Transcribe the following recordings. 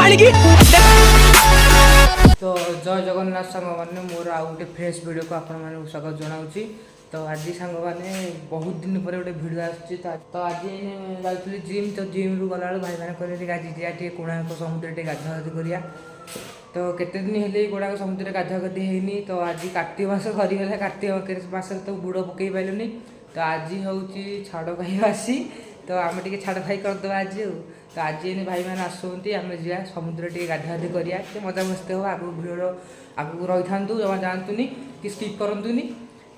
आणिकी तो जय जगन्नाथ सांग मैंने मोर आउ गोटे फ्रेश वीडियो को आपण मैंने स्वागत जनाऊँगी। तो आज सांग मैंने बहुत दिन पर गोटे भिड आसूँ तो आज जाऊँगी जिम तो जिम रु गला भाई मैंने कहते आज जा कोणार्क समुद्र टे गाधुआगाधि करिया। तो केते दिन हेले कोणार्क समुद्र गाधुआगाधि होनी तो आज कार्तिक मास सरीगला कार्तिक मास तो बुड़ पकई पाइलुनी तो आज हूँ छाड़ भाई आसी तो आम टे छाड़ भाई करदे आज तो आज भाई मैंने आसुँच आम जा समुद्र टे गाधुआगाधि करिया मजा मस्ती हो आगू भिड़ आगू रही था जमा जातुनि कि स्किप करतुनि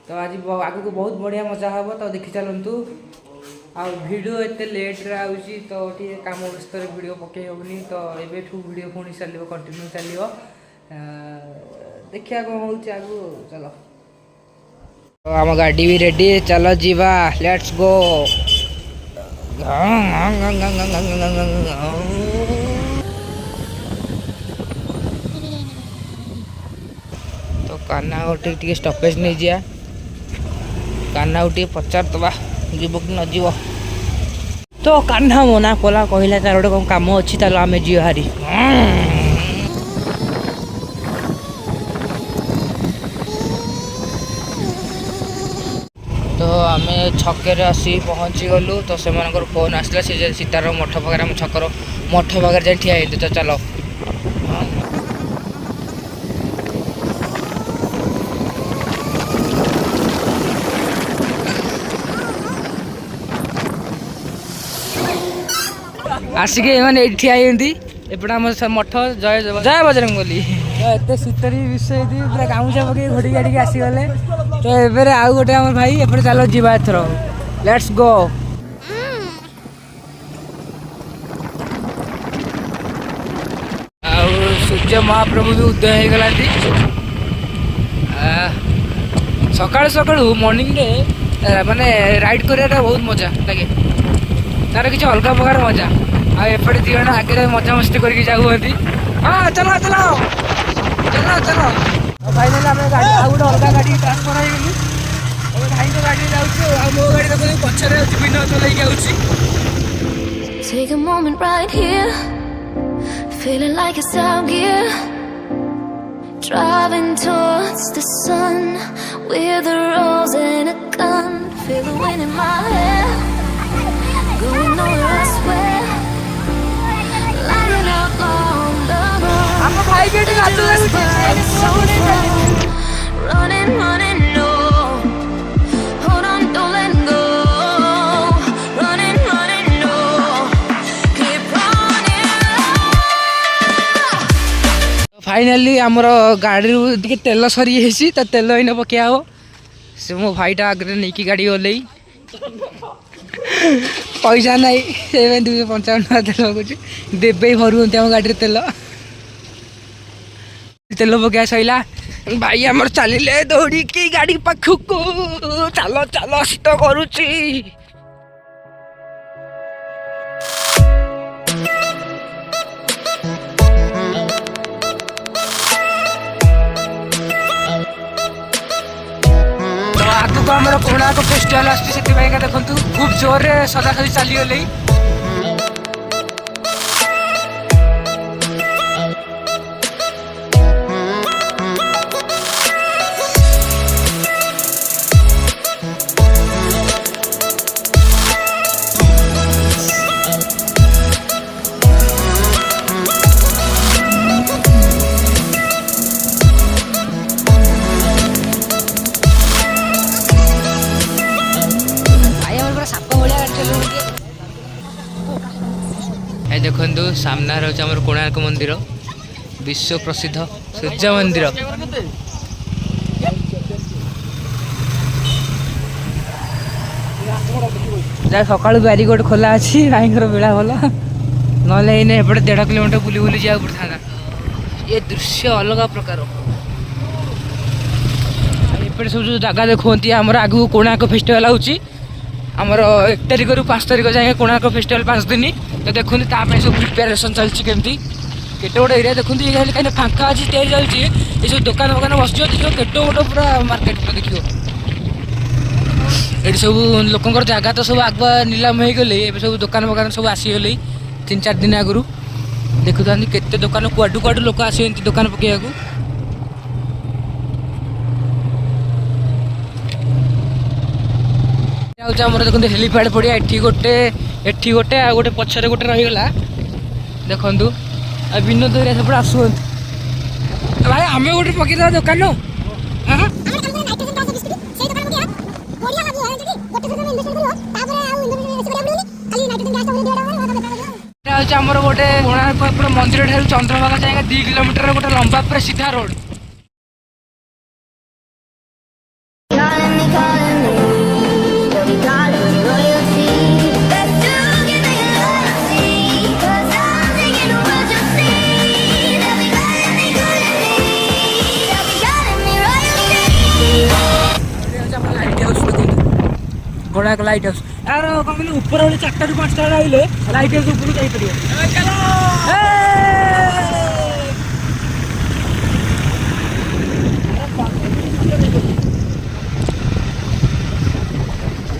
तो आज आगू को बहुत बढ़िया मजा हम तो देखी चलतु आ भिडियो एत लेट्रे आऊँगी तो टे कम व्यस्त भिडियो पकई होनी तो एबेठू भिडियो पुणी चलो कंटिन्यू चलो देखिया कौन हो आगू चलो तो आम गाड़ी भी रेडी चलो जीवा लेट्स गो। तो कान्हा गोटे स्टपेज नहीं जा कान्हा गोटे पचार दबा जीव कि न जीव तो कान्हा मना कला कहला तार गोटे कौन कम अच्छी ताल आम जीव हारी तो आम छके आसी पहुँची गलु तो से फोन आसला से सीतार मठ पाखे आम छकर मठ पाखे जाए ठिया तो चलो आसिक मैंने ठिया एपटे आम मठ जय जय बजरंग बोली एत शीतरी विषय पूरा गामुछा पकड़ घोड़ी गाड़ी आसीगले तो एबे आउ गोटे आम भाई एपटे चलो जीवा एथर लेट्स गो। आउ सूर्य महाप्रभु भी उदय हो गला सकाल सकाल मॉर्निंग रे माने राइड करिया बहुत मजा लगे तार किसी अलग प्रकार मजा आएपटे दी जन आगे मजा मस्ती करके जाऊँगी हाँ चलो चलो चलो चलो फाइनाली आम गाड़ी आउ गोटे अलग गाड़ी ट्रांसफर हो गली भाई गाड़ी जाऊँ मो गाड़ी देखो पछरे Vinod चलैक आउची। Take a moment right here, feeling like it's out gear, driving towards the sun with a rose and a gun, feel the wind in my hair, going nowhere I swear, lighting up on the road. I'm a bike Running, running, no. Hold on, don't let go. Running, running, no. Keep running. Finally आमर गाड़ी तेल सरी तो तेल इन पकया हो से मो भाईटा आगे नहीं कि गाड़ी ओल्लई पैसा नहीं 255 तेल पकाऊँ देवे भरू आम गाड़ी तेल तेल पकया सैला भाई आमर चलिए दौड़ी की गाड़ी पाखक चलो चलो शीत करुची आगक आम कोणार्क फेस्टिवल आसका देखु खूब जोर रे सजासजी चलीगले देखु सामना रही आम कोणार्क मंदिर विश्व प्रसिद्ध सूर्य मंदिर जहाँ सकाल बारिगेड खोला अच्छी भाई बेड़ा भल ना एपटे 1.5 किलोमीटर बुली बुली जाए पड़ता ये दृश्य अलग प्रकार एपटे सब जो जगह देखते आमर आगू कोणार्क फेस्टिवल आमर 1 तारिख रु 5 तारिख जाए कोणार्क फेस्टिवल 5 दिन तो देखते सब प्रिपेरेसन चलती केमती केटे गोटे एरिया देखते ये कहीं फांका अच्छी तेज जाऊँगी ये सब दुकान फुकान बस केटे गोटे पूरा मार्केट पूरा देखिए ये सब लोक जगह तो सब आगुआ नीलाम हो गले सब दुकान फुकान सब आसीगले 3-4 दिन आगु देखुଥାନ୍ତି केते दुकान कुआडू कुआडू लोक आसुଛନ୍ତି दुकान पकेयाकू आउछ हमर देखंतु हेलीपैड पड़िया एठी गोटे आ गोटे पछरे गोटे रहिगला देखंतु आ विनोद रे सब आसुଛନ୍ତି भाई हमें गोटे पकेदा दुकान हां आमर गोटे कोणार्क मंदिर ठार चंद्रभागा जाएगा 2 किलोमीटर गोटे लंबा पूरा सीधा रोड कोणार्क लाइट हाउस यार कौन कहले ऊपर वाले 4टा ରୁ 5टा आइले लाइट हाउस ऊपर जाई परियो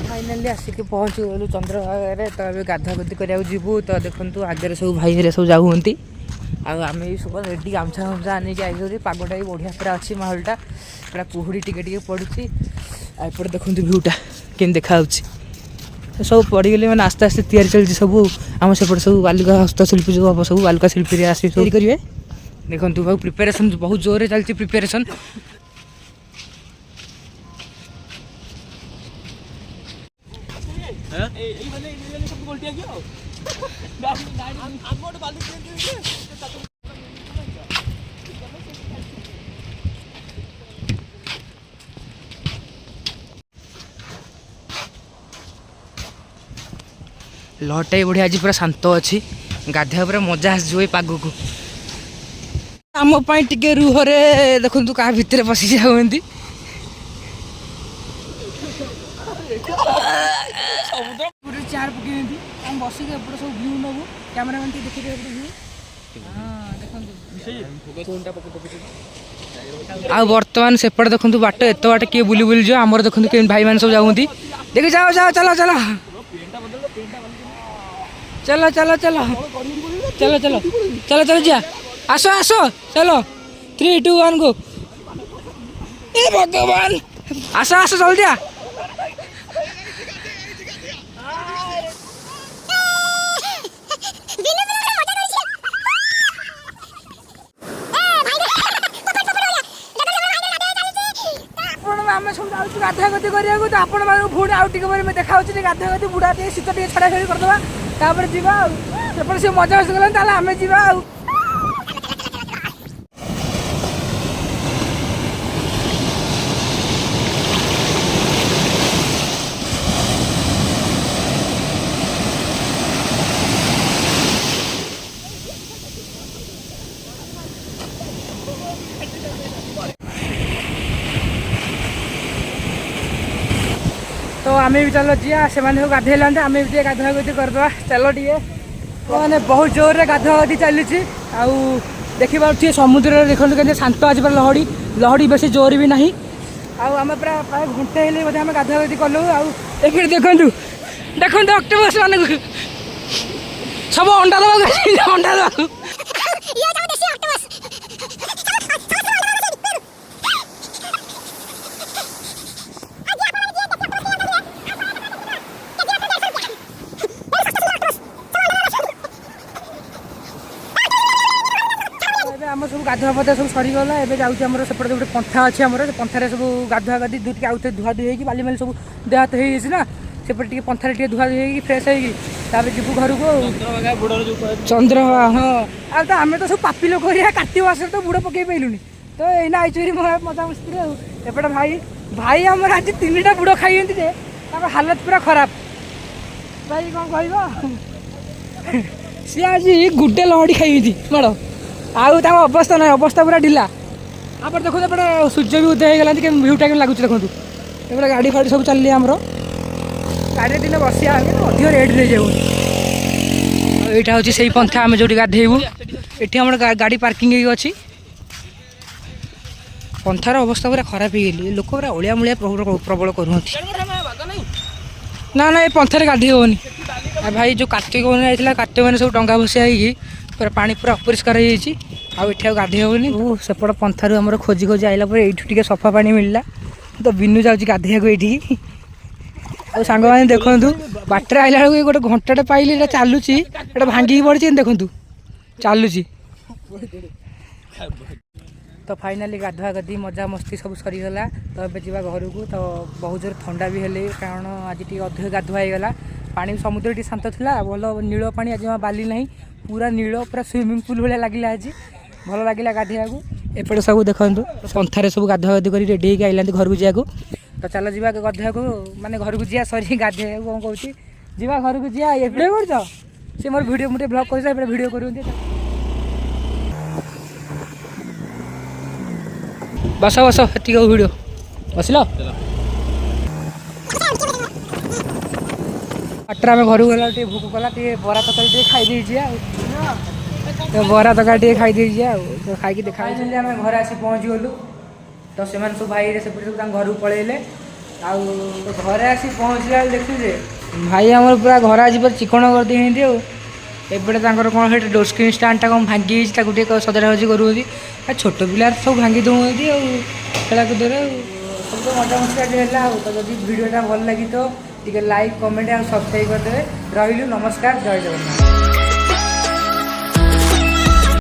फाइनली आसिक पहुँची गलु चंद्रभागा तो अभी गाधा गति करा जीवु तो देखु आगे सब भाई सब जाऊँगी आम सब रेडी गामछा गामछा आने की आई पागटा भी बढ़िया पूरा अच्छी माहौलटा पूरा कुहुड़ी टिके पड़ुची एपटे देखते भ्यूटा केम देखा सब पड़गले मैंने आस्ते आस्ते तैयारी चलती सब आम सेपटे सब बालिका हस्तशिल्पी जो हम सब बालिका शिल्पी आसी सब करेंगे देखो भाई प्रिपेरेसन बहुत जोर चलती प्रिपेरेसन लहटा भी बढ़िया आज पूरा शांत अच्छी गाधा पूरा मजा आसो पाग को आम टे रुहरे देखु क्या भितर पशि जाती चेयर पकड़ बस सब भ्यू नबू कैमेरामैन देखिए आ बर्तमान सेपटे देखो बाट एत बाट किए बुली बुली जो आमर देखो भाई मैंने सब जाऊँगी देखिए जाओ जाओ चलो चलो चलो चलो चलो चलो चलो चलो चलो जा आसो आसो चलो 3 2 1 गो ए भगवान आसो आसो जल्दी आ आम सब जाऊँ गाधा गति करा तो आपण पुणी आउ टे देखा गाधा गति बुढ़ा टे शीत टे छड़ा छड़ी करदे तापर जीवा सेपटे से मजा मस्ती करें ताले आमे जीवा तो आम भी चलो जीवा से गाधे लाते आम भी गाधा गति करदे चलो टे मैंने बहुत जोर रे गाधा गति चली देखिए समुद्र देखो के शांत आज पूरा लहड़ी लहड़ी बेसी जोर भी ना आम पूरा प्राय घंटे हेल्ले बोधे आम गाधा गति कलु आखिर देखु देखो अक्टोपस मान सब अंडा दवा अंडा दवा आम सब गाधुआ पदा सब सरीगला एवं जाऊँ सेपटे गोटे पंथा अच्छी आम पंथार सब गाधुआ गाधी टी आउ धुआ धुई होगी बाली माली सब देह हाथ हो सेपटे टी पंथार टी धुआ धुई होगी फ्रेश होगी जीवु घर को चंद्रभागा हाँ तो आम तो सब पापी लोक कार्तिक मास तो बुड़ पकई पाइलुनि तो यही आई मजा मस्ती एपटे भाई भाई आम आज 3टा बुड़ खाई हालत पूरा खराब भाई कौन कह सी आज गुटे लहड़ी खाई माड़ आउ अवस्था ना अवस्था पूरा ढिला आप देखो एपटे सूर्य भी उदय होगा कि भ्यूटा के लगुच देखो एपटे गाड़ी फाड़ी सब चलिए आमर गाड़ी दिन बसिया अधिक रेट नहीं जाऊ यहाँ हूँ से पंथा आम जो गाधेबू ये आम गाड़ी पार्किंग अच्छी पंथार अवस्था पूरा खराब हो गई लोक पूरा ओलिया मुलिया प्रबल करूँ ना ना ये पंथार गाधे हेनी भाई जो कार्तिक मैंने जाता कार्तिक मैंने सब डंगा भसिया पूरा पानी पूरा अपरिष्कार हो जाइए आउ गाधे हेनी सेपट पंथारू आम खोजी खोजी आइला ये सफा पानी मिलला तो बिनु जाऊँगी गाधेक ये ଆଉ ସାଙ୍ଗମାନେ ଦେଖନ୍ତୁ ବାଟରେ ଆଇଲା ବେଳକୁ ଗୋଟେ ଘଣ୍ଟାଟେ ପାଇଲି ଏଇଟା ଚାଲୁଛି ଏଇଟା ଭାଙ୍ଗିକି ପଡ଼ିଛି ଦେଖନ୍ତୁ ଚାଲୁଛି ତ ଫାଇନାଲି ଗାଧୁଆ ଗାଧି ମଜାମସ୍ତି ସବୁ ସରିଗଲା ତ ଏବେ ଯିବା ଘରକୁ ତ ବହୁତ ଜୋର ଥଣ୍ଡା ବି ହେଲେ କାରଣ ଆଜି ଟିକେ ଅଧିକ ଗାଧୁଆ ହେଇଗଲା ପାଣି ସମୁଦ୍ର ଟିକେ ଶାନ୍ତ ଥିଲା ଭଲ ନୀଳ ପାଣି ଆଜି ବାଲି ନାହିଁ ପୁରା ନୀଳ ପୁରା ସୁଇମିଂ ପୁଲ୍ ଭଳିଆ ଲାଗିଲା ଆଜି ଭଲ ଲାଗିଲା ଗାଧୋଇବାକୁ ଏପଟେ ସବୁ ଦେଖନ୍ତୁ ପନ୍ଥାରେ ସବୁ ଗାଧୁଆ ଗାଧି କରି ରେଡ଼ି ହେଇକି ଆଇଲାନ୍ତି ଘରକୁ ଯିବାକୁ ତ ଚାଲ ଯିବା ଗାଧୋଇବାକୁ ମାନେ ଘରକୁ ଯିବା ସରି ଗାଧୋଇବାକୁ କ'ଣ କହୁଛି ଯିବା ଘରକୁ ଯିବା ଏବେ କରୁଛ ସେ ମୋର ଭିଡ଼ିଓ ମୁଁ ଟିକେ ବ୍ଲଗ୍ କରୁଛି ଏପଟେ ଭିଡ଼ିଓ କରୁଛନ୍ତି ବସ ବସ ଏତିକି ଭିଡ଼ିଓ ବସିଲ ବାଟରେ ଆମେ ଘରକୁ ଗଲା ଟିକେ ଭୋକ କଲା ଟିକେ ବରା ତରକାରୀ ଟିକେ ଖାଇଦେଇଛି ଆଉ ବରା ତରକାରୀ ଟିକେ ଖାଇଦେଇଛି ଆଉ ତ ଖାଇକି ଦେଖା ହେଇଛନ୍ତି ଆମେ ଘରେ ଆସି ପହଞ୍ଚିଗଲୁ ତ ସେମାନେ ସବୁ ଭାଇରେ ସେପଟେ ସବୁ ତାଙ୍କ ଘରକୁ ପଳେଇଲେ ଆଉ ଘରେ ଆସି ପହଞ୍ଚିଲା ବେଳେ ଦେଖୁ ଯେ ଭାଇ ଆମର ପୁରା ଘର ଆଜି ପୁରା ଚିକଣ କରିଦେଇଛନ୍ତି ଆଉ ଏପଟେ ତାଙ୍କର କ'ଣ ସେଠି ଡୋର୍ ସ୍କ୍ରିନ୍ ଷ୍ଟାଣ୍ଡଟା କ'ଣ ଭାଙ୍ଗି ଯାଇଛି ତାକୁ ଟିକେ ସଜଡ଼ା ସଜି କରୁଛନ୍ତି ଆଉ ଛୋଟ ପିଲା ସବୁ ଭାଙ୍ଗି ଦେଉଛନ୍ତି ଆଉ ଖେଳାକୁଦରେ ଆଉ ସବୁ ତ ମଜାମସ୍ତି ଆଜି ହେଲା ଆଉ ତ ଯଦି ଭିଡ଼ିଓଟା ଭଲ ଲାଗି ତ ଟିକେ ଲାଇକ୍ କମେଣ୍ଟ ଆଉ ସବସ୍କ୍ରାଇବ୍ କରିଦେବେ ରହିଲୁ ନମସ୍କାର ଜୟ ଜଗନ୍ନାଥ।